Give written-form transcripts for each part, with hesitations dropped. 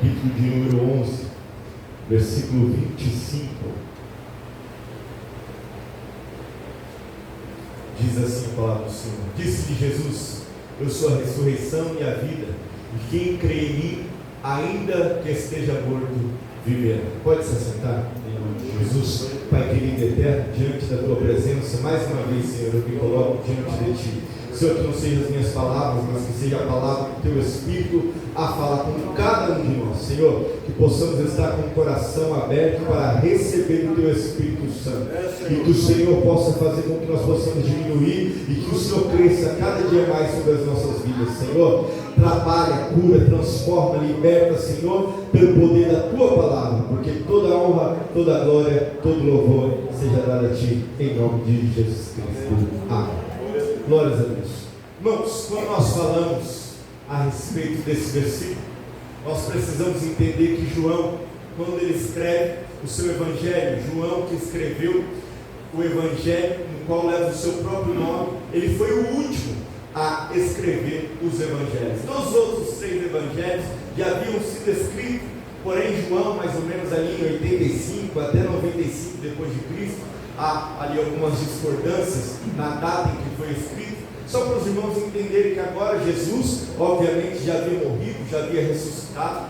capítulo de número 11, versículo 25. Diz assim a palavra do Senhor: disse-lhe Jesus: eu sou a ressurreição e a vida, e quem crê em mim, ainda que esteja morto, viverá. Pode se assentar, em nome de Jesus. Pai querido e eterno, diante da tua presença, mais uma vez, Senhor, eu me coloco diante de ti. Senhor, que não sejam as minhas palavras, mas que seja a palavra do teu Espírito a falar com cada um de nós. Senhor, que possamos estar com o coração aberto para receber o teu Espírito Santo, e que o Senhor possa fazer com que nós possamos diminuir e que o Senhor cresça cada dia mais sobre as nossas vidas. Senhor, trabalha, cura, transforma, liberta, Senhor, pelo poder da tua palavra, porque toda honra, toda glória, todo louvor seja dado a ti, em nome de Jesus Cristo. Amém. Glórias a Deus. Irmãos, quando nós falamos a respeito desse versículo, nós precisamos entender que João, quando ele escreve o seu evangelho, João que escreveu o evangelho, no qual leva o seu próprio nome, ele foi o último a escrever os evangelhos. Todos os outros 3 evangelhos já haviam sido escritos, porém João, mais ou menos ali em 85 até 95 depois de Cristo, há ali algumas discordâncias na data em que foi escrito, só para os irmãos entenderem que agora Jesus, obviamente, já havia morrido, já havia ressuscitado,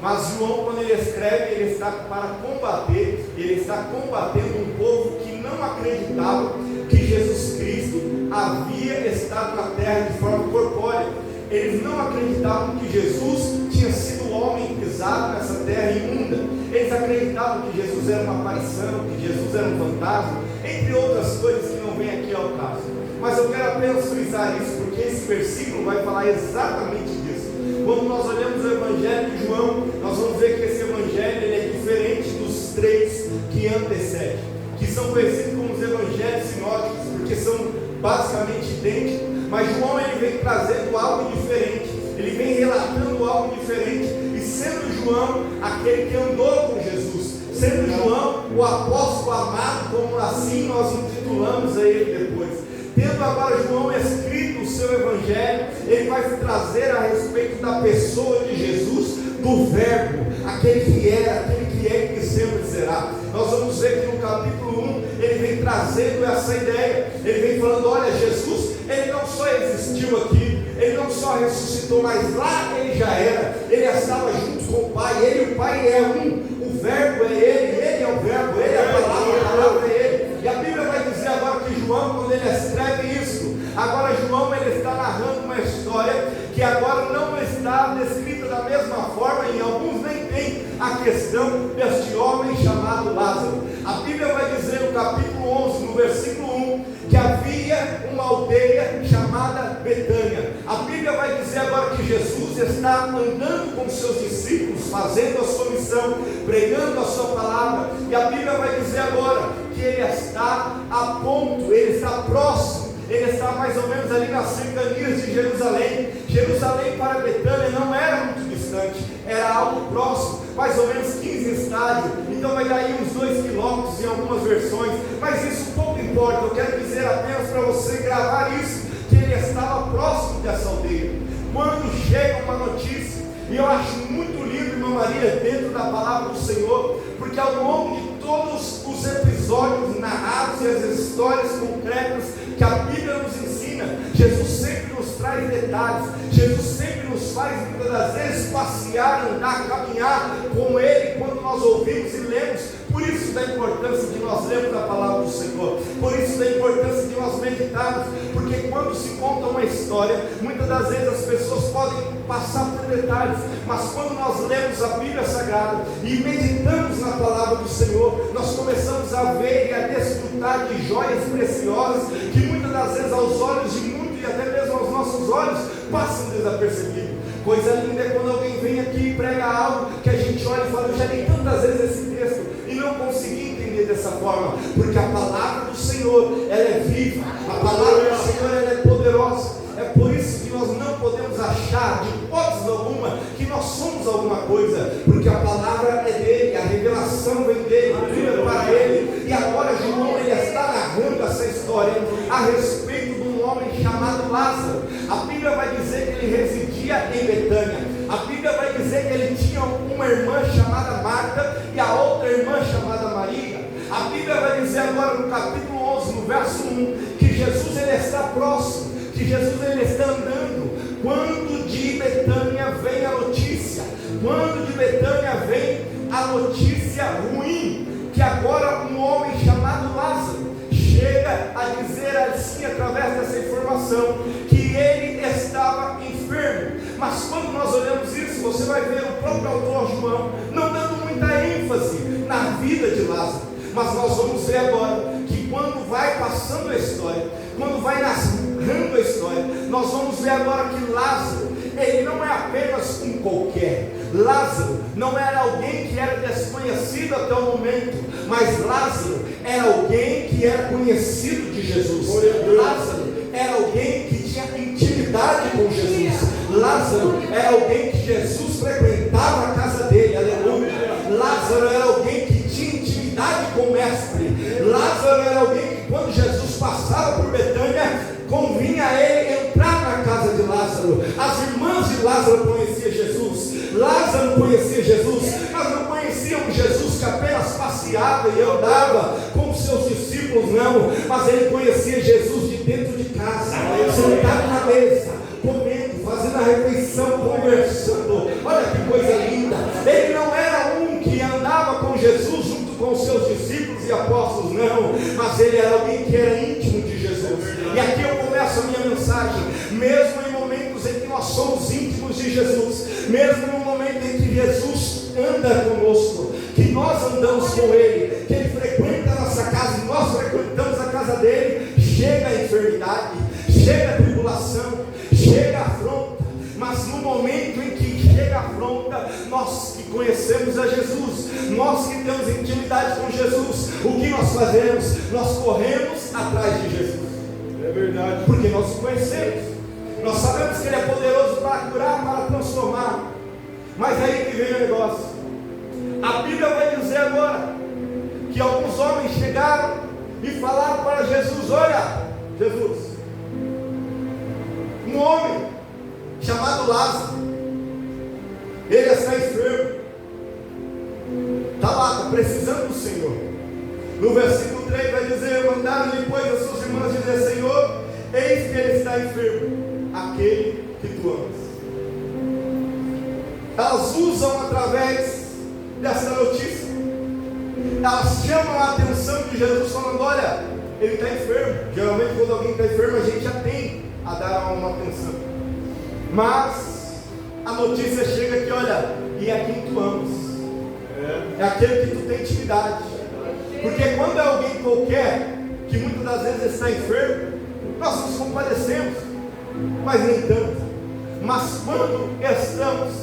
mas João, quando ele escreve, ele está para combater, ele está combatendo um povo que não acreditava que Jesus Cristo havia estado na terra de forma corpórea. Eles não acreditavam que Jesus tinha sido o homem pisado nessa terra imunda. Eles acreditavam que Jesus era uma aparição, que Jesus era um fantasma, entre outras coisas que não vem aqui ao caso. Mas eu quero apenas frisar isso, porque esse versículo vai falar exatamente disso. Quando nós olhamos o Evangelho de João, nós vamos ver que esse Evangelho ele é diferente dos 3 que antecedem, que são conhecidos como os Evangelhos sinóticos, porque são basicamente idênticos. Mas João ele vem trazendo algo diferente, ele vem relatando algo diferente, e sendo João aquele que andou com Jesus, sendo João o apóstolo amado, como assim nós intitulamos a ele depois. Tendo agora João escrito o seu evangelho, ele vai trazer a respeito da pessoa de Jesus, do verbo, aquele que era, aquele que é e que sempre será. Nós vamos ver que no capítulo 1, ele vem trazendo essa ideia, ele vem falando, olha, Jesus, ele não só existiu aqui, ele não só ressuscitou, mas lá ele já era, ele estava junto com o Pai, ele e o Pai é um, o verbo é ele é o verbo, ele é a palavra é ele. E a Bíblia vai dizer agora que João, quando ele escreve isso, agora João ele está narrando uma história que agora não está descrita da mesma forma, e alguns nem tem a questão deste homem chamado Lázaro. A Bíblia vai dizer no capítulo 11, no versículo 1, que havia uma aldeia chamada Betânia. A Bíblia vai dizer agora que Jesus está andando com seus discípulos, fazendo a sua missão, pregando a sua palavra, e a Bíblia vai dizer agora que ele está a ponto, ele está próximo, ele está mais ou menos ali nas cercanias de Jerusalém. Jerusalém para Betânia não era muito distante, era algo próximo, mais ou menos 15 estádios, então vai dar aí uns 2 quilômetros em algumas versões, mas isso pouco importa. Eu quero dizer apenas para você gravar isso, que ele estava próximo dessa aldeia. Quando chega uma notícia, e eu acho muito lindo, irmã Maria, dentro da palavra do Senhor, porque ao longo de todos os episódios narrados e as histórias concretas que a Bíblia nos ensina, Jesus sempre nos traz detalhes, Jesus sempre nos faz muitas das vezes passear, andar, caminhar com Ele, quando nós ouvimos e lemos. Por isso da importância de nós lermos a palavra do Senhor, por isso da importância de nós meditarmos, porque quando se conta uma história, muitas das vezes as pessoas podem passar por detalhes, mas quando nós lemos a Bíblia Sagrada e meditamos na palavra do Senhor, nós começamos a ver e a desfrutar de joias preciosas, que muitas das vezes aos olhos de muitos e até mesmo aos nossos olhos passam desapercebidos. Coisa linda é quando alguém vem aqui e prega algo que a gente olha e fala, eu já li tantas vezes esse texto e não consegui entender dessa forma, porque a palavra do Senhor, ela é viva, a palavra do Senhor, ela é poderosa. É por isso que nós não podemos achar de hipótese alguma que nós somos alguma coisa, porque a palavra é dele, a revelação vem dele, vem para ele. E agora João ele está narrando essa história a respeito de um homem chamado Lázaro. A Bíblia vai dizer que ele residia em Betânia, a Bíblia vai dizer que ele tinha uma irmã chamada Marta e a outra irmã chamada Maria. A Bíblia vai dizer agora no capítulo 11, no verso 1, que Jesus ele está próximo, que Jesus ele está andando. Quando de Betânia vem a notícia, quando de Betânia vem a notícia ruim, que agora um homem chamado Lázaro chega a dizer assim, através dessa informação, que ele estava enfermo. Mas quando nós olhamos isso, você vai ver o próprio autor João não dando muita ênfase na vida de Lázaro. Mas nós vamos ver agora que quando vai passando a história, quando vai narrando a história, nós vamos ver agora que Lázaro, ele não é apenas um qualquer. Lázaro não era alguém que era desconhecido até o momento, mas Lázaro era alguém que era conhecido de Jesus. Lázaro era alguém que tinha intimidade com Jesus. Lázaro era alguém que Jesus frequentava a casa dele, aleluia. Lázaro era alguém que tinha intimidade com o mestre. Lázaro era alguém que quando Jesus passava por Betânia, convinha a ele entrar na casa de Lázaro. As irmãs de Lázaro conheciam Jesus. Lázaro conhecia Jesus, mas não conheciam Jesus que apenas passeava e andava com os seus discípulos, não. Mas ele conhecia Jesus de dentro de casa, sentado na mesa, comendo, fazendo a refeição, conversando. Olha que coisa linda. Ele não era um que andava com Jesus junto com os seus discípulos e apóstolos, não, mas ele era alguém que era íntimo de Jesus. E aqui eu começo a minha mensagem. Mesmo em momentos em que nós somos íntimos de Jesus, mesmo no momento em que Jesus anda conosco, que nós andamos com Ele, que Ele frequenta a nossa casa e nós frequentamos a casa dele, chega a enfermidade, chega a tribulação, chega a afronta. Mas no momento em que chega a afronta, nós que conhecemos a Jesus, nós que temos intimidade com Jesus, o que nós fazemos? Nós corremos atrás de Jesus. É verdade. Porque nós o conhecemos, nós sabemos que Ele é poderoso para curar, para transformar. Mas aí que vem o negócio. A Bíblia vai dizer agora que alguns homens chegaram e falaram para Jesus: olha, Jesus, um homem chamado Lázaro, ele está enfermo, está lá, está precisando do Senhor. No versículo 3 vai dizer: mandaram-lhe pois as suas irmãs dizer: Senhor, eis que ele está enfermo, aquele que tu amas. Elas usam através dessa notícia, elas chamam a atenção de Jesus falando: olha, ele está enfermo. Geralmente quando alguém está enfermo, a gente já tem a dar uma atenção. Mas a notícia chega que, olha, e é quem tu amas, é aquele que tu tem intimidade. Porque quando é alguém qualquer, que muitas das vezes está enfermo, nós nos compadecemos, mas nem tanto. Mas quando estamos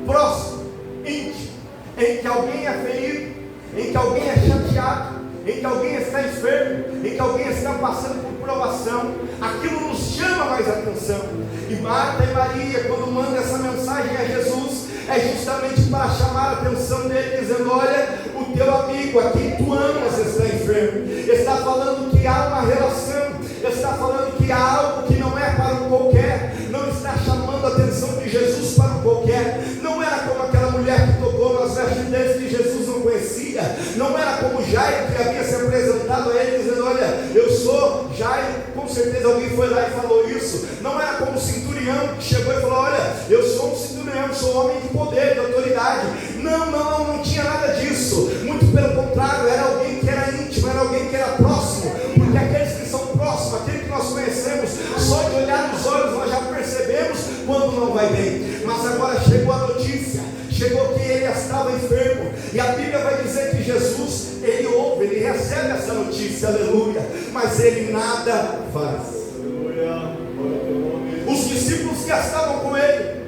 próximos, íntimos, em que alguém é ferido, em que alguém é chateado, em que alguém está enfermo, em que alguém está passando por provação, aquilo nos chama mais atenção. E Marta e Maria, quando mandam essa mensagem a Jesus, é justamente para chamar a atenção dele, dizendo: olha, o teu amigo, a quem tu amas, está enfermo. Está falando que há uma relação, está falando que há algo que não é para um qualquer, não está chamando a atenção de Jesus para um qualquer. Não era como aquela mulher que tocou nas vestes dele, que Jesus não conhecia. Não era como Jairo, que havia se apresentado a ele dizendo: olha, eu sou Jairo. Com certeza alguém foi lá e falou isso. Não era como o centurião que chegou e falou: olha, eu sou um centurião, sou homem de poder, de autoridade. Não tinha nada disso. Muito pelo contrário, era alguém que era íntimo, era alguém que era próximo. Porque aqueles que são próximos, aqueles que nós conhecemos, só de olhar nos olhos nós já percebemos quando não vai bem. Mas agora chegou a notícia, chegou que ele estava enfermo, e a Bíblia vai dizer que Jesus, ele ouve, ele recebe essa notícia, aleluia, mas ele nada faz. Aleluia. Os discípulos que estavam com ele,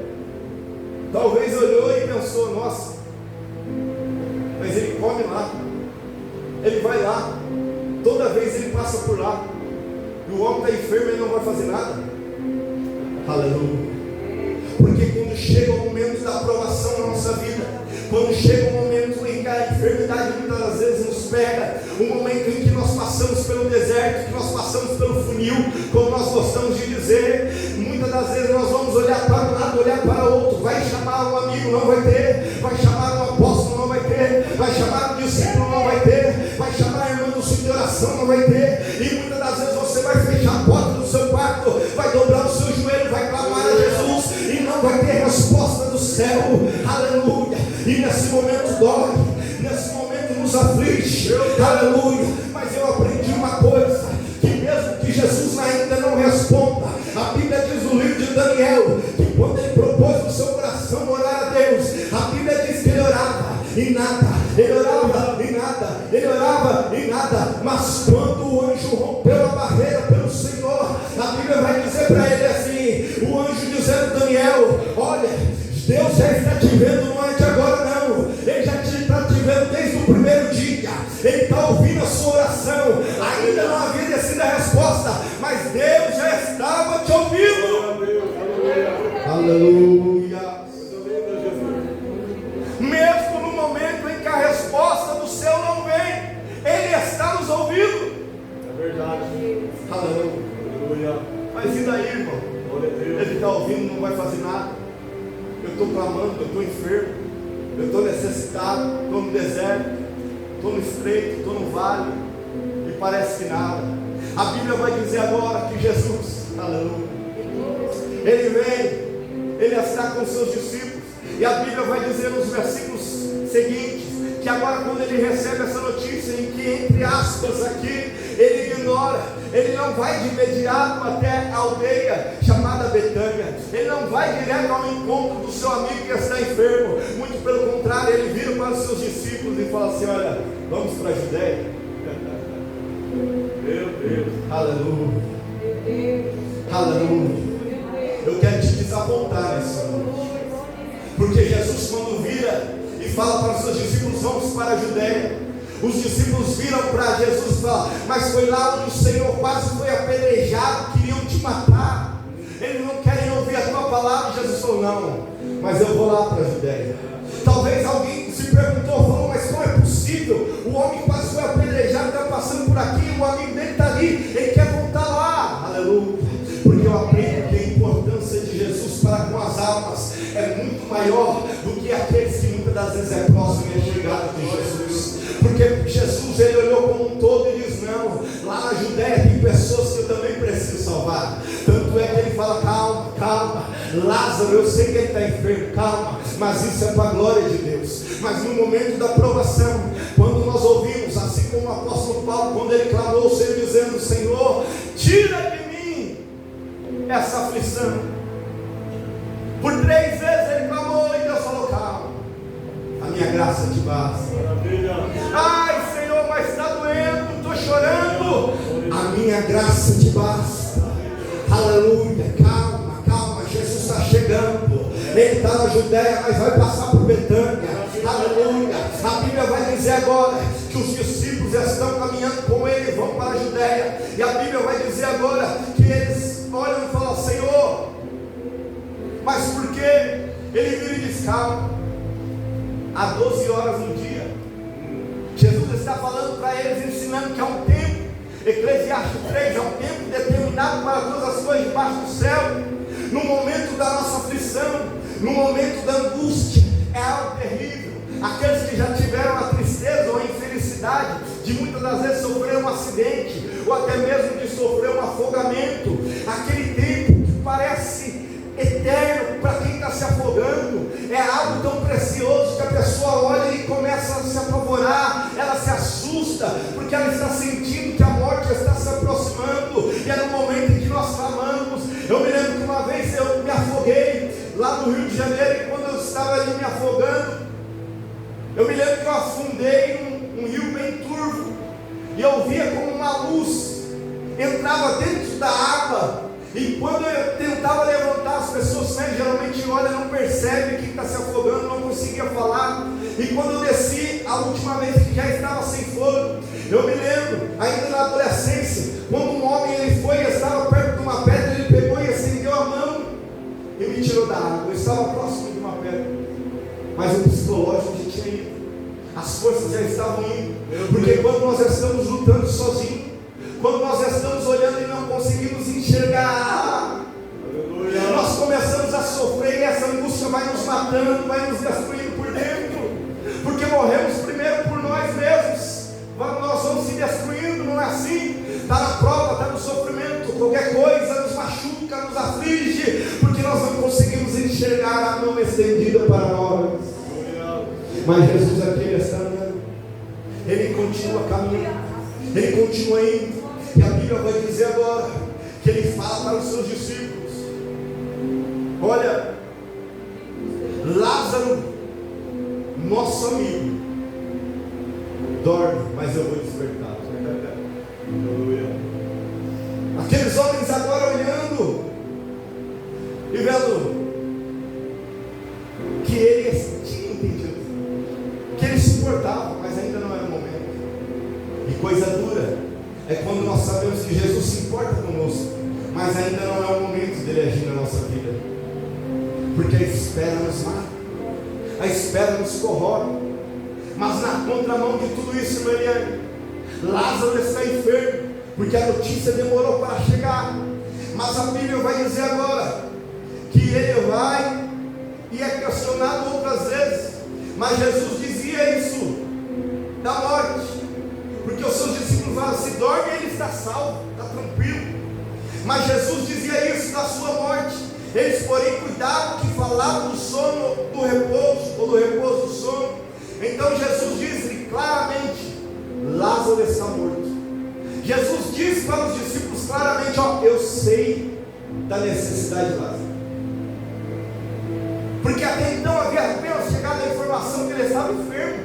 talvez olhou e pensou: nossa, mas ele come lá, ele vai lá, toda vez ele passa por lá, e o homem está enfermo e ele não vai fazer nada. Aleluia. Porque quando chega o momento da aprovação na nossa vida, quando chega o momento em que a enfermidade muitas das vezes nos pega, o momento em que nós passamos pelo deserto, que nós passamos pelo funil, como nós gostamos de dizer, muitas das vezes nós vamos olhar para um lado, olhar para outro, vai chamar um amigo, não vai ter, vai chamar um não vai ter. E muitas das vezes você vai fechar a porta do seu quarto, vai dobrar o seu joelho, vai clamar a Jesus e não vai ter resposta do céu. Aleluia. E nesse momento dói, nesse momento nos aflige. Aleluia. Mas eu aprendi uma coisa, que mesmo que Jesus ainda não responda, a Bíblia diz no livro de Daniel, que quando ele propôs no seu coração orar a Deus, a Bíblia diz que ele orava e nada, ele orava e nada, ele orava e nada. Mas quando o anjo rompeu a barreira pelo Senhor, a Bíblia vai dizer para ele assim, o anjo dizendo: Daniel, olha, Deus já está te vendo, não é de agora não, Ele já está te vendo desde o primeiro dia, Ele está ouvindo a sua oração, ainda não havia descido a resposta, mas Deus já estava te ouvindo. Aleluia. Mesmo no momento em que a resposta do céu não vem, Ele está nos ouvindo. É verdade. Aleluia. Mas e daí, irmão? Ele está ouvindo, não vai fazer nada. Eu estou clamando, eu estou enfermo, eu estou necessitado, estou no deserto, estou no estreito, estou no vale, e parece que nada. A Bíblia vai dizer agora que Jesus, aleluia, Ele vem, Ele está com os seus discípulos, e a Bíblia vai dizer nos versículos seguintes, que agora quando Ele recebe essa notícia, em que entre aspas aqui, Ele ignora, Ele não vai de imediato até a aldeia chamada Betânia, Ele não vai direto ao encontro do seu amigo que está enfermo, muito pelo contrário, Ele vira para os seus discípulos e fala assim: olha, vamos para a Judéia. Meu Deus, aleluia, aleluia. Eu quero te desapontar nessa noite, porque Jesus, quando vira e fala para os seus discípulos: vamos para a Judéia, os discípulos viram para Jesus e falam: mas foi lá onde o Senhor quase foi apedrejado, queriam te matar, eles não querem ouvir a tua palavra. Jesus falou: não, mas eu vou lá para a Judéia. Talvez alguém se perguntou, falou: mas como é possível? O homem quase foi apedrejado, está passando por aqui, o amigo dele está ali, ele quer voltar lá. Aleluia. Porque eu aprendo que a importância de Jesus para com as almas é muito maior do que aqueles que muitas das vezes é próximo e é chegado de Jesus. Porque Jesus, Ele olhou como um todo e diz: não, lá na Judéia tem pessoas que eu também preciso salvar. Tanto é que Ele fala: calma, calma, Lázaro, eu sei que ele está enfermo, calma, mas isso é para a glória de Deus. Mas no momento da provação, quando nós ouvimos, assim como o apóstolo Paulo, quando ele clamou ao Senhor dizendo: Senhor, tira de mim essa aflição. Por 3 vezes ele clamou e Deus falou: calma, a minha graça te basta. Ai, Senhor, mas está doendo, estou chorando. A minha graça te basta. Aleluia. Calma, calma, Jesus está chegando. Ele está na Judéia, mas vai passar por Betânia. Aleluia. A Bíblia vai dizer agora que os discípulos estão caminhando com Ele, vão para a Judéia. E a Bíblia vai dizer agora que eles olham e falam: Senhor, mas por que? Ele vira e diz: calma, há 12 horas no dia. Jesus está falando para eles, ensinando que há um tempo, Eclesiastes 3, é um tempo determinado para todas as coisas debaixo do céu. No momento da nossa aflição, no momento da angústia, é algo terrível. Aqueles que já tiveram a tristeza ou a infelicidade de muitas das vezes sofrer um acidente, ou até mesmo de sofrer um afogamento, aquele tempo que parece eterno para quem está se afogando, é algo tão precioso que a pessoa olha e começa a se apavorar, ela se assusta, porque ela está sentindo que a morte está se aproximando, e é no momento em que nós clamamos. Eu me lembro que uma vez eu me afoguei lá no Rio de Janeiro, e quando eu estava ali me afogando, eu me lembro que eu afundei um rio bem turvo, e eu via como uma luz entrava dentro da água, e quando eu tentava levantar, as pessoas geralmente olham, não percebem que está se afogando, não conseguia falar. E quando eu desci, a última vez que já estava sem fogo, eu me lembro, ainda na adolescência, quando um homem ele foi e estava perto de uma pedra, ele pegou e estendeu a mão e me tirou da água. Eu estava próximo de uma pedra, mas o psicológico já tinha ido, as forças já estavam indo, porque quando nós estamos lutando sozinhos, quando nós estamos olhando e não conseguimos enxergar, aleluia, nós começamos a sofrer, e essa angústia vai nos matando, vai nos destruindo por dentro, porque morremos primeiro por nós mesmos, nós vamos se destruindo, não é assim? Mas Jesus aqui ele está andando, ele continua caminhando, ele continua indo. E a Bíblia vai dizer agora que ele fala para os seus discípulos: olha, Lázaro, nosso amigo, dorme, mas eu vou despertar. Aqueles homens agora olhando e vendo que ele tinha entendido, que ele suportava, mas ainda não era o momento. E coisa dura é quando nós sabemos que Jesus se importa conosco, mas ainda não é o momento dele agir na nossa vida, porque a espera nos mata, a espera nos corrói. Mas na contramão de tudo isso, Mariane, Lázaro está enfermo, porque a notícia demorou para chegar. Mas a Bíblia vai dizer agora que ele vai e é questionado outras vezes, mas Jesus dizia isso da morte, porque os seus discípulos falavam: se dorme, ele está salvo, está tranquilo. Mas Jesus dizia isso da sua morte. Eles, porém, cuidavam que falavam do sono, do repouso, ou do repouso do sono. Então Jesus diz claramente: Lázaro está morto. Jesus diz para os discípulos claramente: ó, eu sei da necessidade de Lázaro, porque até então havia apenas chegado a informação que ele estava enfermo,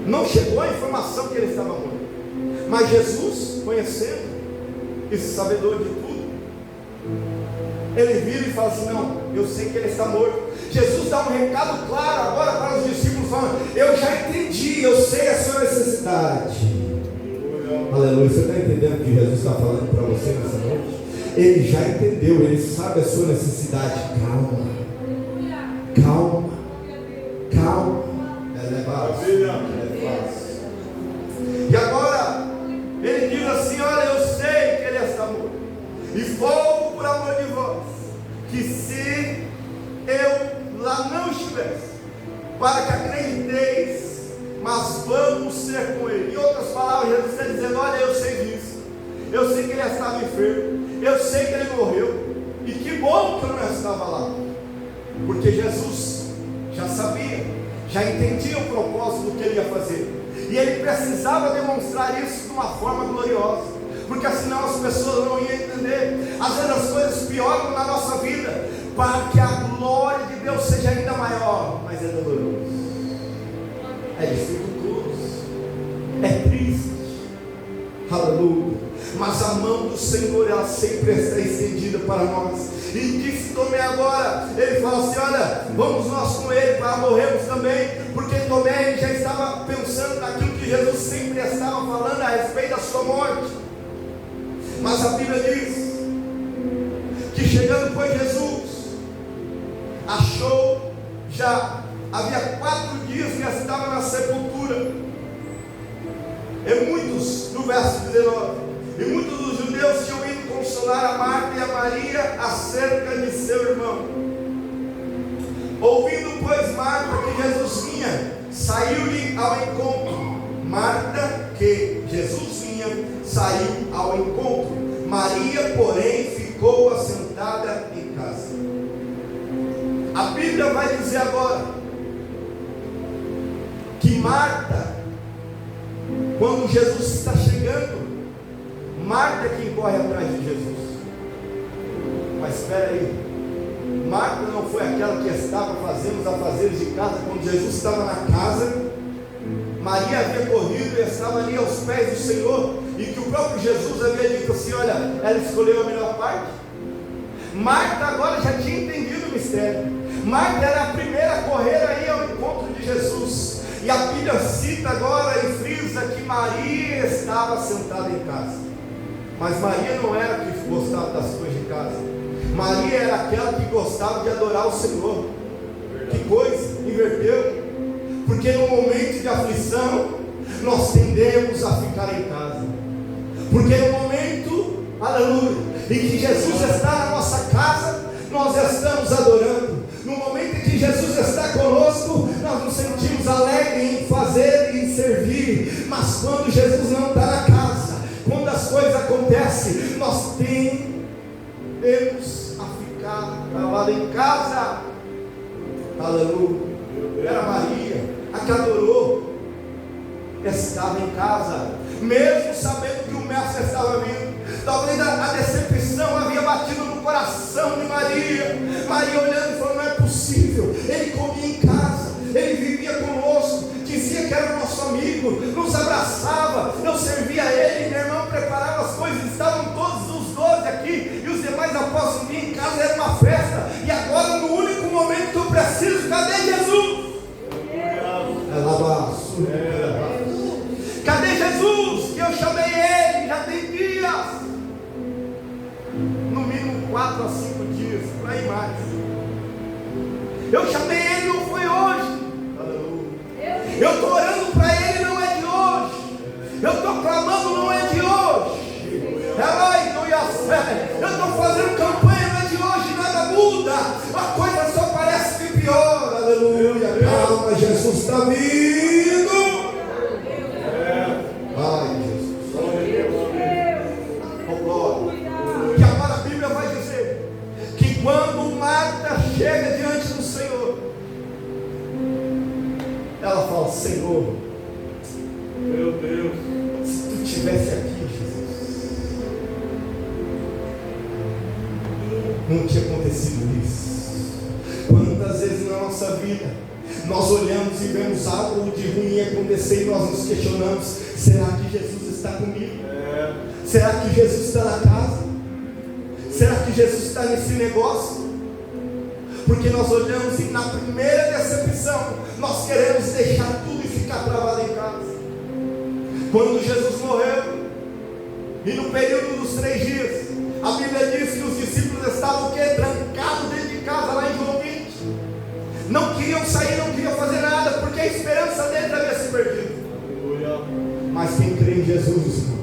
não chegou a informação que ele estava morto. Mas Jesus, conhecendo e sabedor de tudo, ele vira e fala assim: não, eu sei que ele está morto. Jesus dá um recado claro agora para os discípulos, falando: eu já entendi, eu sei a sua necessidade. Aleluia. Você está entendendo o que Jesus está falando para você nessa noite? Ele já entendeu, ele sabe a sua necessidade. Calma, calma, calma. Ela é fácil. E agora ele diz assim: olha, eu sei que ele está morto, e vou por amor de vós, que se eu lá não estivesse, para que acrediteis, mas vamos ser com ele. Em outras palavras, Jesus está dizendo: olha, eu sei disso, eu sei que ele estava enfermo, eu sei que ele morreu, e que bom que eu não estava lá, porque Jesus já sabia, já entendia o propósito do que ele ia fazer, e ele precisava demonstrar isso de uma forma gloriosa, porque senão as pessoas não iam entender. Às vezes as coisas pioram na nossa vida, para que a glória de Deus seja ainda maior, mas é doloroso, é dificultoso, é triste, aleluia. Mas a mão do Senhor, ela sempre está estendida para nós. E disse Tomé agora, ele fala assim: olha, vamos nós com ele para morrermos também, porque Tomé já estava pensando naquilo que Jesus sempre estava falando a respeito da sua morte. Mas a Bíblia diz que chegando foi Jesus, achou, já havia 4 dias que estava na sepultura. E muitos, no verso 19, e muitos dos judeus tinham ido consolar a Marta e a Maria acerca de seu irmão. Ouvindo, pois, Marta que Jesus vinha, saiu-lhe ao encontro. Marta, que Jesus vinha, saiu ao encontro. Maria, porém, ficou assentada em casa. A Bíblia vai dizer agora que Marta, quando Jesus está chegando, Marta é quem corre atrás de Jesus. Mas espera aí, Marta não foi aquela que estava fazendo os afazeres de casa quando Jesus estava na casa? Maria havia corrido e estava ali aos pés do Senhor, e que o próprio Jesus havia dito assim: olha, ela escolheu a melhor parte. Marta agora já tinha entendido o mistério. Marta era a primeira a correr aí ao encontro de Jesus. E a Bíblia cita agora e frisa que Maria estava sentada em casa. Mas Maria não era a que gostava das coisas de casa. Maria era aquela que gostava de adorar o Senhor. Que coisa, inverteu. Porque no momento de aflição, nós tendemos a ficar em casa. Porque no momento, aleluia, em que Jesus está na nossa casa, nós estamos adorando. No momento em que Jesus está conosco, nós nos sentimos alegres em fazer e em servir. Mas quando Jesus não está na casa, quando as coisas acontecem, nós tendemos a ficar travado em casa. Aleluia. Era Maria. que adorou, estava em casa, mesmo sabendo que o mestre estava vindo. Talvez a decepção havia batido no coração de Maria. Maria olhando e falando: não é possível, ele comia em casa, ele vivia conosco, dizia que era nosso amigo, nos abraçava, eu servia a ele, meu irmão preparava as coisas, estavam todos os 12 aqui, e os demais apóstolos vinham em casa, era uma festa, e agora no único momento que eu preciso, cadê Jesus? Cadê Jesus? Que eu chamei ele, já tem dias, no mínimo 4 a 5 dias, por aí mais. Eu chamei ele, não foi hoje. Eu estou orando para ele, não é de hoje. Eu estou clamando, não é de hoje. Eu estou fazendo campanha, não é de hoje, nada muda. A coisa só parece que piora. Aleluia. Calma, Jesus está vindo. Ai, Jesus. Oh, glória. Que agora a Bíblia vai dizer que quando Marta chega diante do Senhor, ela fala: Senhor, Meu Deus, se tu estivesse aqui, Jesus, não tinha acontecido isso. Quantas vezes na nossa vida nós olhamos e vemos algo de ruim acontecer e nós nos questionamos: será que Jesus está comigo? Será que Jesus está na casa? Será que Jesus está nesse negócio? Porque nós olhamos e na primeira decepção nós queremos deixar tudo e ficar travado em casa. Quando Jesus morreu, e no período dos 3 dias, a Bíblia diz que os discípulos estavam o quê? Trancados dentro de casa, lá em João 20. Não queriam sair, não queriam fazer nada, porque a esperança deles havia se perdido. Mas quem crê em Jesus, irmão,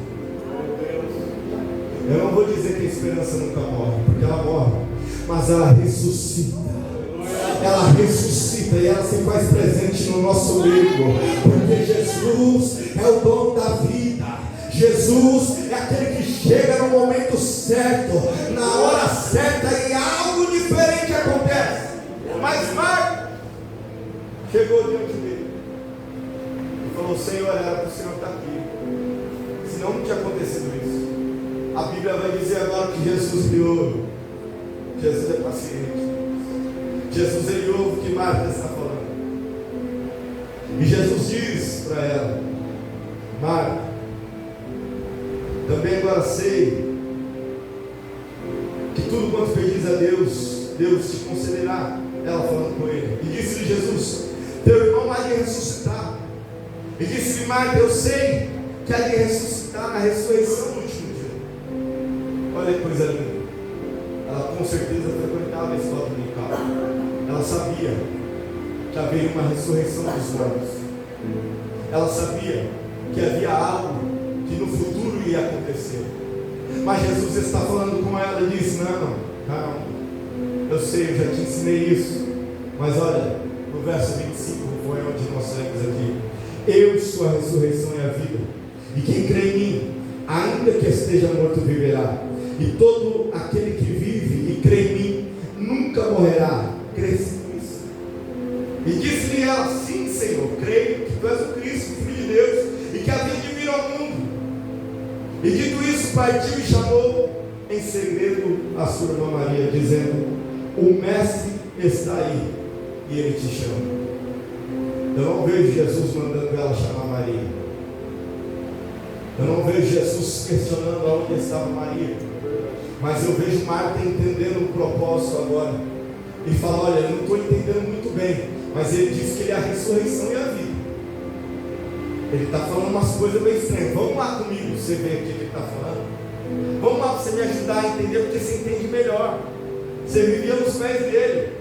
eu não vou dizer que a esperança nunca morre, porque ela morre, mas ela ressuscita. Ela ressuscita e ela se faz presente no nosso meio, porque Jesus é o dono da vida. Jesus é aquele que chega no momento certo, na hora certa, e algo diferente acontece. Mas Marta chegou diante dele e falou: Senhor, era para o Senhor estar aqui, senão não tinha acontecido isso. A Bíblia vai dizer agora que Jesus criou. Jesus é paciente. Jesus, ele ouve o que Marta está falando. E Jesus diz para ela: Marta, também agora sei que tudo quanto pedis a Deus, Deus te concederá. Ela falando com ele. E disse-lhe Jesus: teu irmão há de ressuscitar. E disse-lhe Marta: eu sei que há de ressuscitar na ressurreição do último dia. Olha que coisa linda. Ela com certeza frequentava a escola dominical. Ela sabia que havia uma ressurreição dos mortos. Ela sabia que havia algo que no futuro ia acontecer. Mas Jesus está falando com ela e diz: não, calma, eu sei, eu já te ensinei isso. Mas olha, no verso 25 foi onde nós lemos aqui: eu sou a ressurreição e a vida, e quem crê em mim, ainda que esteja morto, viverá. E todo aquele que vive e crê em mim nunca morrerá. Cresce nisso. E disse-lhe ela: sim, Senhor, creio que tu és o Cristo, Filho de Deus, e que havia de vir ao mundo. E dito isso, partiu e chamou em segredo a sua irmã Maria, dizendo: o mestre está aí e ele te chama. Eu não vejo Jesus mandando ela chamar Maria. Eu não vejo Jesus questionando aonde estava Maria. Mas eu vejo Marta entendendo o propósito agora. Ele fala: olha, eu não estou entendendo muito bem, mas ele disse que ele é a ressurreição e a vida. Ele está falando umas coisas bem estranhas. Vamos lá comigo, você vê o que ele está falando. Vamos lá para você me ajudar a entender, porque você entende melhor. Você vivia nos pés dele.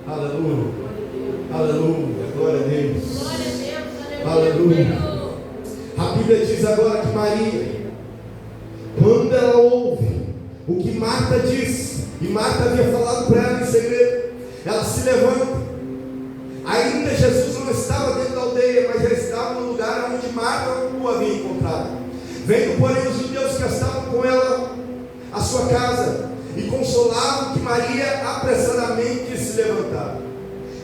Aleluia. Aleluia. Glória a Deus. Glória a Deus. Aleluia. A Bíblia diz agora que Maria, quando ela ouve o que Marta disse, e Marta havia falado para ela em segredo, ela se levanta. Ainda Jesus não estava dentro da aldeia, mas já estava no lugar onde Marta o havia encontrado. Vendo, porém, os judeus que estavam com ela à sua casa, e consolavam que Maria apressadamente se levantava.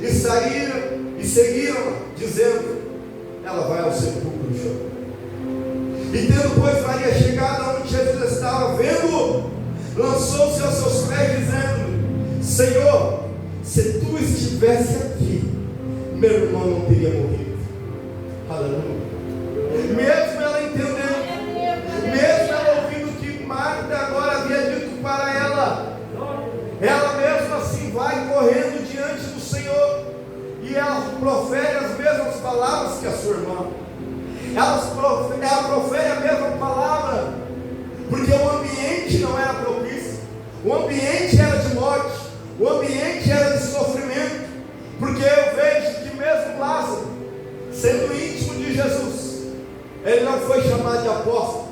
E seguiram, dizendo: ela vai ao sepulcro chorar. E tendo, pois, Maria chegado onde Jesus estava, vendo, lançou-se aos seus pés, dizendo: Senhor, se tu estivesse aqui, meu irmão não teria morrido. Aleluia. Mesmo ela entendendo, mesmo ela ouvindo que Marta agora havia dito para ela, ela mesmo assim vai correndo diante do Senhor, e ela profere as mesmas palavras que a sua irmã. Ela profere a mesma palavra, porque o ambiente não era propício, o ambiente era de morte, o ambiente era de sofrimento. Porque eu vejo que mesmo Lázaro, sendo íntimo de Jesus, ele não foi chamado de apóstolo.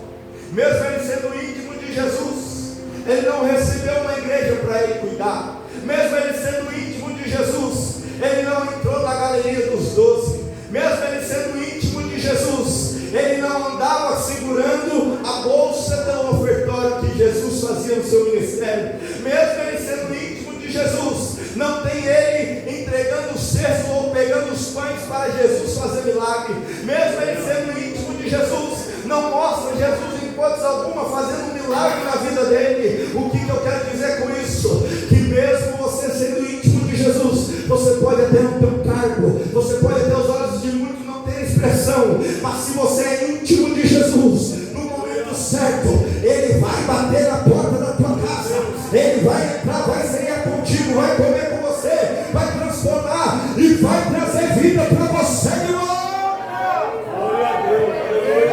Mesmo ele sendo íntimo de Jesus, ele não recebeu uma igreja para ele cuidar. Mesmo ele sendo íntimo de Jesus, ele não entrou na galeria dos 12. Mesmo ele sendo íntimo de Jesus, ele não andava segurando a bolsa do ofertório que Jesus fazia no seu ministério. Mesmo ele sendo íntimo de Jesus, não tem ele entregando o cesto ou pegando os pães para Jesus fazer milagre. Mesmo ele sendo íntimo de Jesus, não mostra Jesus em hipótese alguma fazendo um milagre na vida dele. O que eu quero dizer com isso? Que mesmo você sendo íntimo de Jesus, você pode até não ter um cargo, você pode até os olhos de muitos não ter expressão, mas se você é íntimo de Jesus, no momento certo, ele vai bater na porta da tua casa, ele vai entrar, vai cear contigo, vai comer com você, vai transformar e vai trazer vida para você, meu irmão.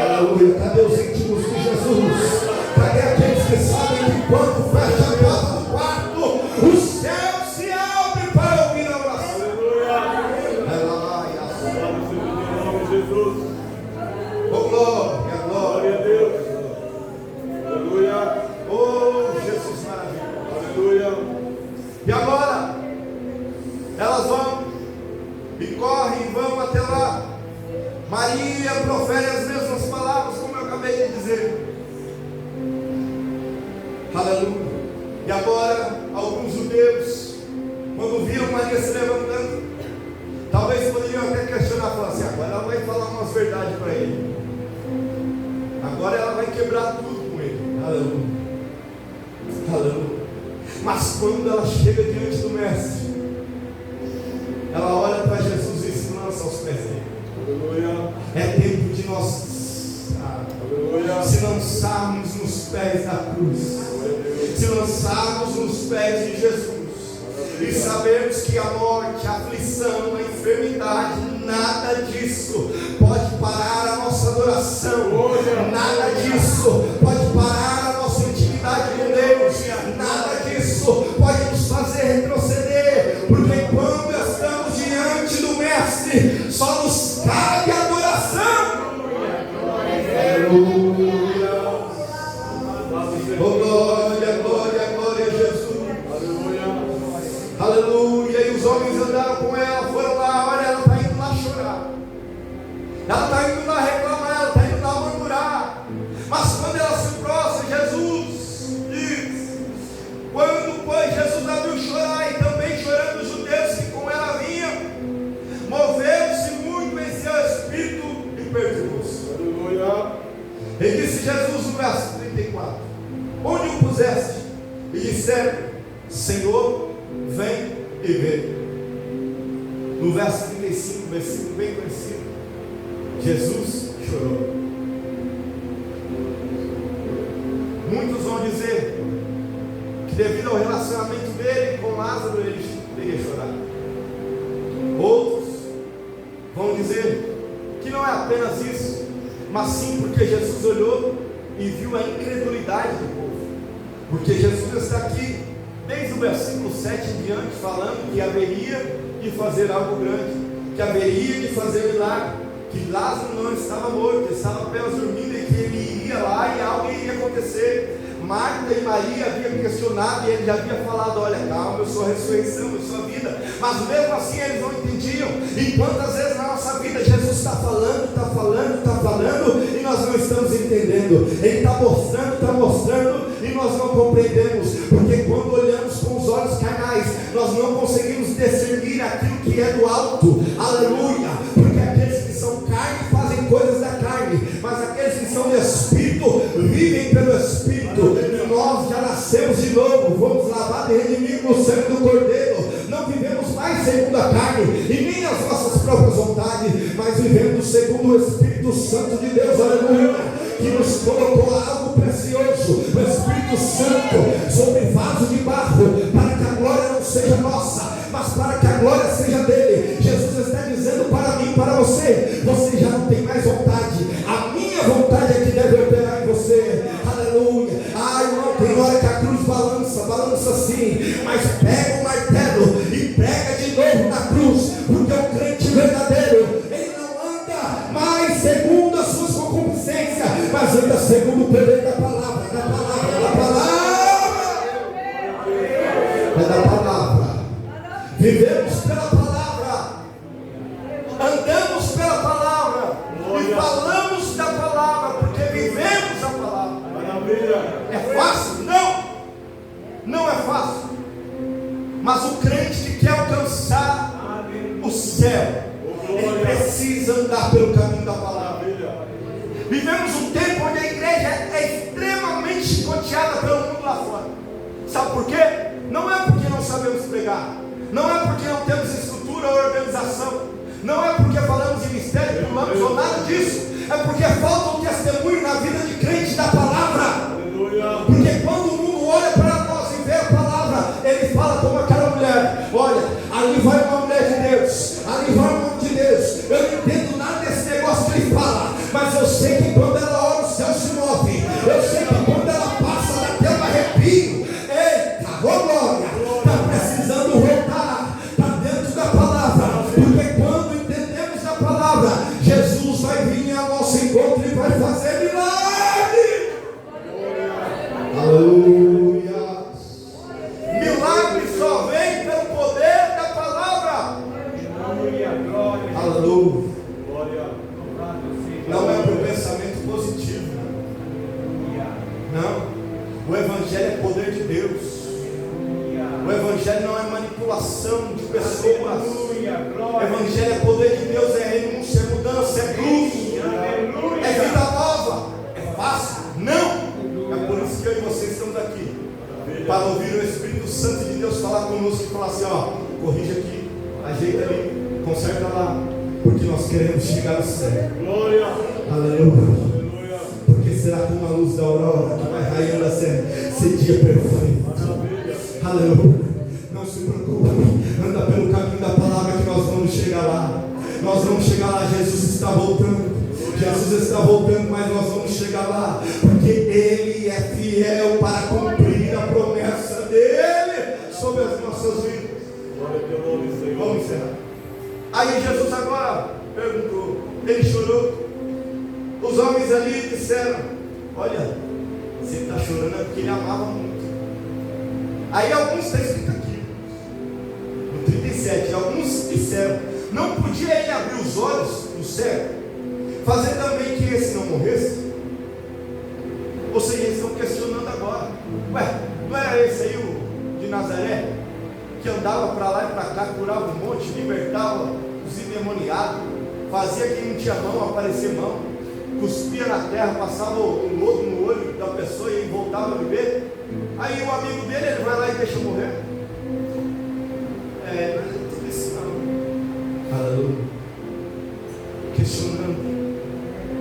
Aleluia. Cadê os íntimos de Jesus? Cadê aqueles que sabem que quando fecha a porta do quarto, o céu se abre para ouvir a oração? Jesus. Oh, glória, Glória a Deus. Aleluia. oh, Jesus maravilhoso. Aleluia. E agora, elas vão e correm e vão até lá. Maria profere as mesmas palavras, como eu acabei de dizer. Aleluia. E agora, alguns judeus, quando viram Maria se levantando, talvez poderiam até questionar, falar assim: agora ela vai falar umas verdades para ele, agora ela vai quebrar tudo com ele. Aleluia. Aleluia. Mas quando ela chega diante do mestre, ela olha para Jesus e se lança aos pés dele. Aleluia. É tempo de nós se lançarmos nos pés da cruz, se lançarmos nos pés de Jesus, e sabemos que a morte, a aflição, a enfermidade, nada disso pode parar a nossa adoração, nada disso pode parar a nossa intimidade com Deus, nada disso pode nos fazer retroceder, porque quando estamos diante do Mestre, só nos cabe adoração. Aleluia. Oh, glória, glória, glória a Jesus. Aleluia. E os homens andaram com ela, foram lá, olha, ela está indo lá chorar, ela está indo lá reclamar, ela está indo lá murmurar. Mas quando ela se prostra, Jesus diz: quando, pois, Jesus a viu chorar, e também chorando os judeus que com ela vinham, moveu-se muito em seu espírito e perturbou-se. E disse Jesus no verso 34: onde o puseste? E disseram: Senhor, vem e vê. No verso 35, versículo bem conhecido, Jesus chorou. Muitos vão dizer que devido ao relacionamento dele com Lázaro, ele teria chorado. Outros vão dizer que não é apenas isso, mas sim porque Jesus olhou e viu a incredulidade do povo. Porque Jesus está aqui desde o versículo 7 em diante, falando que haveria de fazer algo grande, que haveria de fazer milagre, que Lázaro não estava morto, estava apenas dormindo, e que ele iria lá e algo iria acontecer. Marta e Maria haviam questionado e ele já havia falado: olha, calma, eu sou a ressurreição, eu sou a vida. Mas mesmo assim eles não entendiam. E quantas vezes na nossa vida Jesus está falando, e nós não estamos entendendo. Ele está mostrando e nós não compreendemos. Porque quando olhamos com os olhos carnais, nós não conseguimos discernir aquilo que é do alto. Aleluia. vivemos mais segundo a carne e nem as nossas próprias vontades, mas vivendo segundo o Espírito Santo de Deus, aleluia, que nos colocou algo precioso, o Espírito Santo, sobre vaso de barro, para que a glória não seja nossa, mas para que a glória seja dele. Jesus está dizendo para mim, para você, você já não tem mais vontade, a minha vontade é que deve operar em você, aleluia. Irmão, tem hora que a cruz balança assim, mas pega o martelo e prega de novo na cruz, porque o crente verdadeiro, ele não anda mais segundo as suas concupiscências, mas anda segundo o poder da palavra, é da palavra. Vivemos pela palavra, andamos pela palavra e falamos da palavra, porque vivemos a palavra. É fácil? Não é fácil. Mas o crente que quer alcançar o céu, ele precisa andar pelo caminho da palavra. Vivemos um tempo onde a igreja é extremamente chicoteada pelo mundo lá fora. Sabe por quê? Não é porque não sabemos pregar, não é porque não temos estrutura ou organização, não é porque falamos em mistério, pulamos ou nada disso. É porque falta um testemunho na vida de crente da palavra. Porque quando o mundo olha para nós e vê a palavra, ele fala como aquela mulher: olha, ali vai uma mulher de Deus, ali vai um homem de Deus. Eu não entendo nada desse negócio que ele fala, mas eu sei que quando ela ora o céu se move, eu sei que quando ela passa dá até um arrepio. Eita, ô glória, está precisando voltar para dentro da palavra, porque quando entendemos a palavra, Jesus vai vir ao nosso encontro e vai fazer milagre. Aleluia. Milagre só vem pelo poder da palavra. Aleluia. Não é por pensamento positivo. Não. O Evangelho é poder de Deus. O Evangelho não é manipulação de pessoas. O Evangelho é poder de Deus, é renúncia, é mudança, é cruz, é vida nova. É fácil? Não. É por isso que eu e vocês estamos aqui, para ouvir o Espírito Santo de Deus falar conosco e falar assim: ó, corrige aqui, ajeita ali, conserta lá, porque nós queremos chegar ao céu. Glória. Aleluia. Porque será como a luz da aurora que vai raiando a ser dia perfeito. Aleluia. Não se preocupe, anda pelo caminho da palavra que nós vamos chegar lá. Nós vamos chegar lá. Jesus está voltando. Jesus está voltando, mas nós vamos chegar lá, porque Ele é fiel para cumprir a promessa dEle sobre as nossas vidas. Vamos encerrar. Aí Jesus agora perguntou, ele chorou. Os homens ali disseram: olha, você está chorando é porque ele amava muito. Aí alguns, está escrito aqui no 37, alguns disseram: não podia ele abrir os olhos do cego, fazer também que esse não morresse? Ou seja, eles estão questionando agora: ué, não era esse aí o de Nazaré, que andava para lá e para cá, curava um monte, libertava os endemoniados, fazia quem não tinha mão aparecer mão, cuspia na terra, passava o lodo no olho da pessoa e ele voltava a viver? Aí o amigo dele, ele vai lá e deixa morrer? Não é tudo isso não. Aleluia. Questionando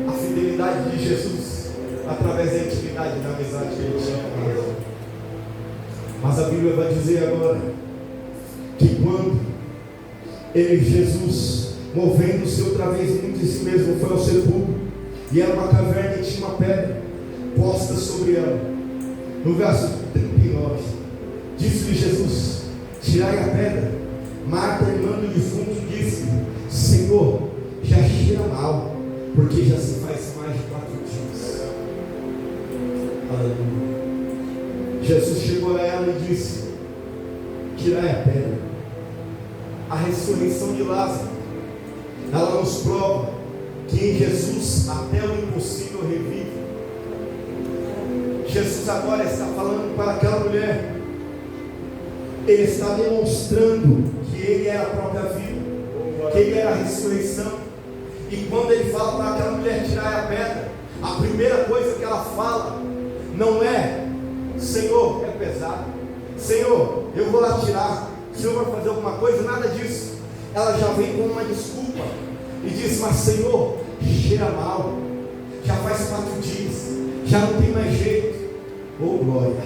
a fidelidade de Jesus através da intimidade e da amizade que ele tinha com ele. Mas a Bíblia vai dizer agora que quando ele, Jesus, movendo-se outra vez muito em si mesmo, foi ao sepulcro, e era uma caverna e tinha uma pedra posta sobre ela. No verso 39, disse-lhe Jesus: tirai a pedra. Marta, irmã do defunto, disse: Senhor, já cheira mal, porque já se faz mais de 4 dias. Aleluia. Jesus chegou a ela e disse: tirai a pedra. A ressurreição de Lázaro, ela nos prova que em Jesus até o impossível revive. Jesus agora está falando para aquela mulher, ele está demonstrando que ele era a própria vida, que ele era a ressurreição. E quando ele fala para aquela mulher tirar a pedra, a primeira coisa que ela fala não é: Senhor, é pesado, Senhor, eu vou lá tirar. o Senhor vai fazer alguma coisa, nada disso. Ela já vem com uma desculpa e diz: mas Senhor, cheira mal, já faz 4 dias, já não tem mais jeito. Oh glória,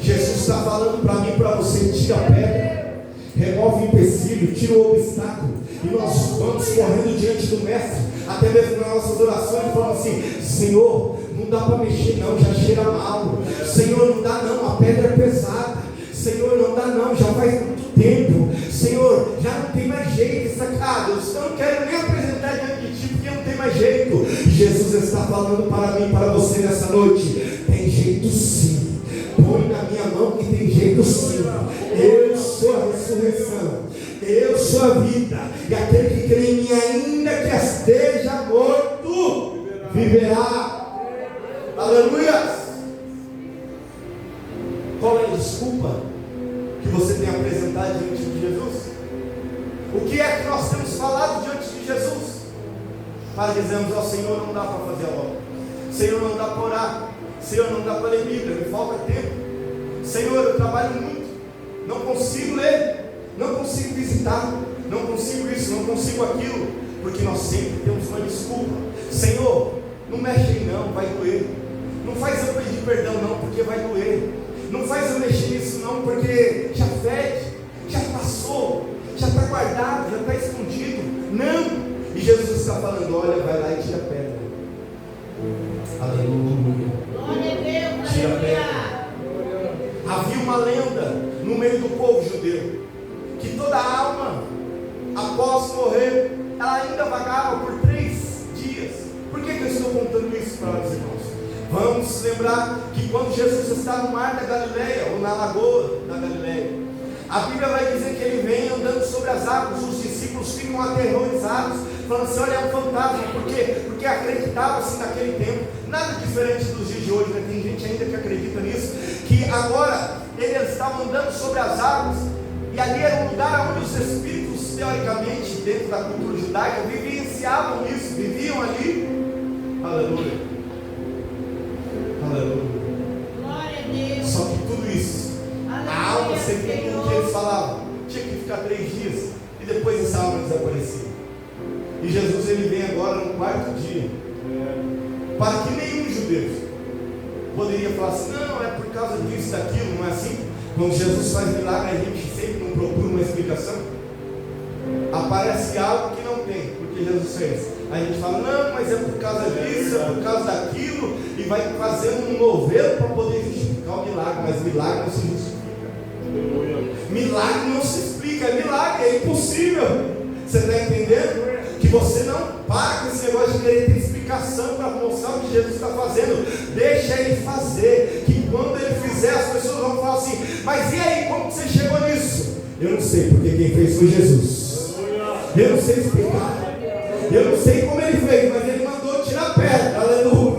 Jesus está falando para mim e para você: tira a pedra, remove o empecilho, tira o obstáculo, e nós vamos correndo diante do Mestre, até mesmo nas nossas orações, falando assim: Senhor, não dá para mexer não, já cheira mal. Senhor, não dá não, a pedra é pesada. Senhor, não dá não, já faz muito tempo. Senhor, já não tem mais jeito, sacado. Eu não quero nem apresentar diante de Ti, porque não tem mais jeito. Jesus está falando para mim, para você nessa noite: tem jeito sim. Põe na minha mão que tem jeito sim. Eu sou a ressurreição, eu sou a vida, e aquele que crê em mim, ainda que esteja morto, viverá. Aleluia. Qual é a desculpa que você tem apresentado diante de Jesus? O que é que nós temos falado diante de Jesus? Para dizermos: ó Senhor, não dá para fazer a obra, Senhor, não dá para orar, Senhor, não dá para ler Bíblia, me falta tempo, Senhor, eu trabalho muito, não consigo ler, não consigo visitar, não consigo isso, não consigo aquilo, porque nós sempre temos uma desculpa. Senhor, não mexe aí não, vai doer. Não faz eu pedir perdão não, porque vai doer. Não faz eu mexer nisso não, porque já fede, já passou, já está guardado, já está escondido. Não. E Jesus está falando: olha, vai lá e tira a pedra. Aleluia. Glória a Deus. Tira a pedra. Havia uma lenda no meio do povo judeu, que toda alma, após morrer, ela ainda vagava por 3 dias. Por que eu estou contando isso para os irmãos? Vamos lembrar que quando Jesus está no mar da Galileia, ou na lagoa da Galileia, a Bíblia vai dizer que ele vem andando sobre as águas. Os discípulos ficam aterrorizados, falando assim: olha, é um fantasma. Por quê? Porque acreditava-se naquele tempo, nada diferente dos dias de hoje, né? Tem gente ainda que acredita nisso, que agora eles estavam andando sobre as águas, e ali era um lugar onde os espíritos, teoricamente, dentro da cultura judaica, vivenciavam isso, viviam ali. Aleluia. Aleluia. Glória a Deus. Só que tudo isso, a alma, segundo o que eles falavam, tinha que ficar 3 dias, e depois essa alma desaparecia. E Jesus, ele vem agora no 4º dia, para que nenhum judeu poderia falar assim: não, é por causa disso, daquilo. Não é assim? Quando Jesus faz milagre, a gente sempre não procura uma explicação. Aparece algo que não tem, porque Jesus fez. A gente fala: não, mas é por causa disso, é por causa daquilo, e vai fazendo um novelo para poder justificar o milagre. Mas milagre não se justifica, milagre não se explica, é milagre, é impossível. Você está entendendo? Que você não para com esse negócio de querer ter explicação para mostrar o que Jesus está fazendo. Deixa ele fazer, que quando ele fizer, as pessoas vão falar assim: mas e aí, como que você chegou nisso? Eu não sei, porque quem fez foi Jesus. Eu não sei explicar, eu não sei como ele fez, mas ele mandou tirar a pedra. Aleluia.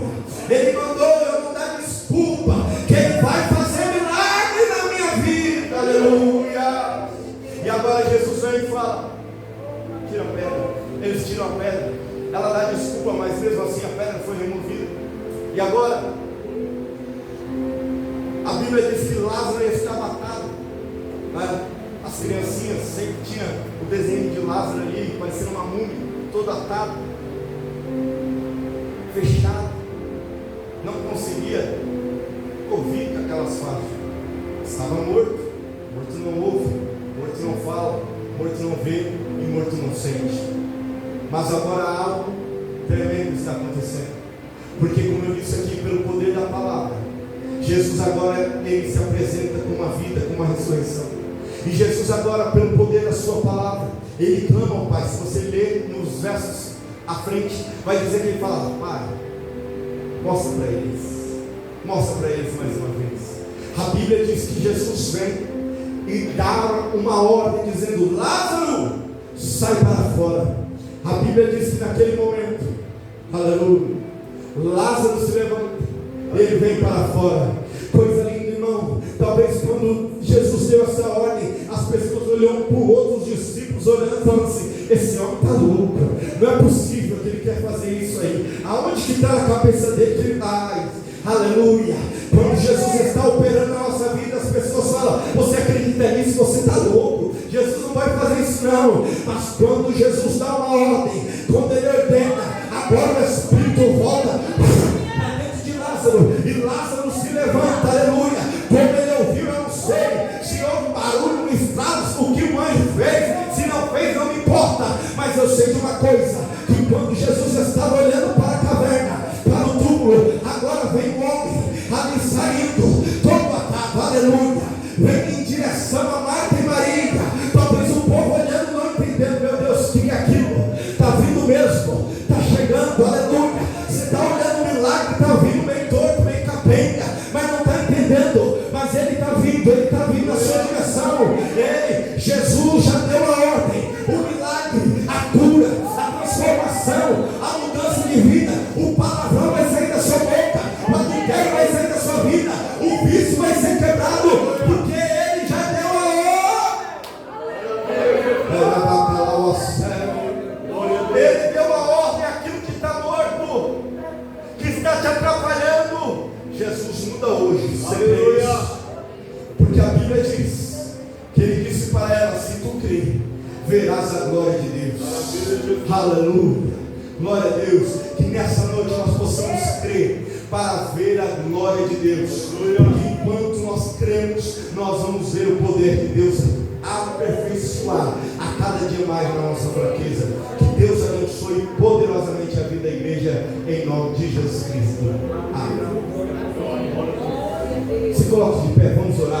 Ele mandou eu não dar desculpa, que ele vai fazer milagre na minha vida. Aleluia. E agora Jesus vem e fala: tira a pedra. Eles tiram a pedra, ela dá desculpa, mas mesmo assim a pedra foi removida. E agora, a Bíblia diz que Lázaro estava atado, né? As criancinhas sempre tinham o desenho de Lázaro ali, parecendo uma múmia, todo atado, fechado, não conseguia ouvir aquelas falas. Estava morto, morto não ouve, morto não fala, morto não vê e morto não sente. Mas agora algo tremendo está acontecendo, porque, como eu disse aqui, pelo poder da palavra, Jesus agora, ele se apresenta com uma vida, com uma ressurreição. E Jesus agora, pelo poder da sua palavra, ele clama ao Pai. Se você ler nos versos à frente, vai dizer que ele fala: Pai, mostra para eles mais uma vez. A Bíblia diz que Jesus vem e dá uma ordem dizendo: Lázaro, sai para fora. A Bíblia diz que naquele momento, aleluia, Lázaro se levanta, ele vem para fora. Coisa linda, irmão. Talvez quando Jesus deu essa ordem, as pessoas olham para o outro, os discípulos olhando e falando assim: esse homem está louco, não é possível que ele quer fazer isso aí. Aonde que está na cabeça dele que ele está? Aleluia. Quando Jesus está operando na nossa vida, as pessoas falam: você acredita nisso? Você está louco. Jesus não. Mas quando Jesus dá uma ordem, quando ele ordena, agora o Espírito volta para dentro de Lázaro, e Lázaro se levanta, aleluia. Como ele ouviu, eu não sei se houve barulho, um estrago, o que o anjo fez, se não fez, não me importa, mas eu sei de uma coisa, que quando Jesus estava olhando para a caverna, para o túmulo, agora vem um homem ali saindo, todo atado, aleluia, vem em direção a Marta e Maria. Talvez o povo olhando, não entendendo, meu Deus, o que é aquilo? Está vindo mesmo, está chegando, aleluia. Você está olhando o milagre, está vindo meio torto, meio capenga, mas não está entendendo. Mas ele está vindo na sua direção. Ei, Jesus já deu a ordem, o milagre, a cura, a transformação, a mudança de vida, o palavrão vai sair da sua boca, o adultério vai sair da sua vida, o vício vai ser quebrado, porque ele já deu a ordem. Ele deu a ordem, aquilo que está morto, que está te atrapalhando, Jesus muda hoje. Porque a Bíblia diz que ele disse para ela: se tu crer, verás a glória de Deus. Aleluia, glória a Deus. Que nessa noite nós possamos crer para ver a glória de Deus. Porque enquanto nós cremos, nós vamos ver o poder de Deus aperfeiçoar a cada dia mais na nossa fraqueza. Que Deus abençoe poderosamente a vida da igreja, em nome de Jesus Cristo. Amém. Se coloque de pé, vamos orar.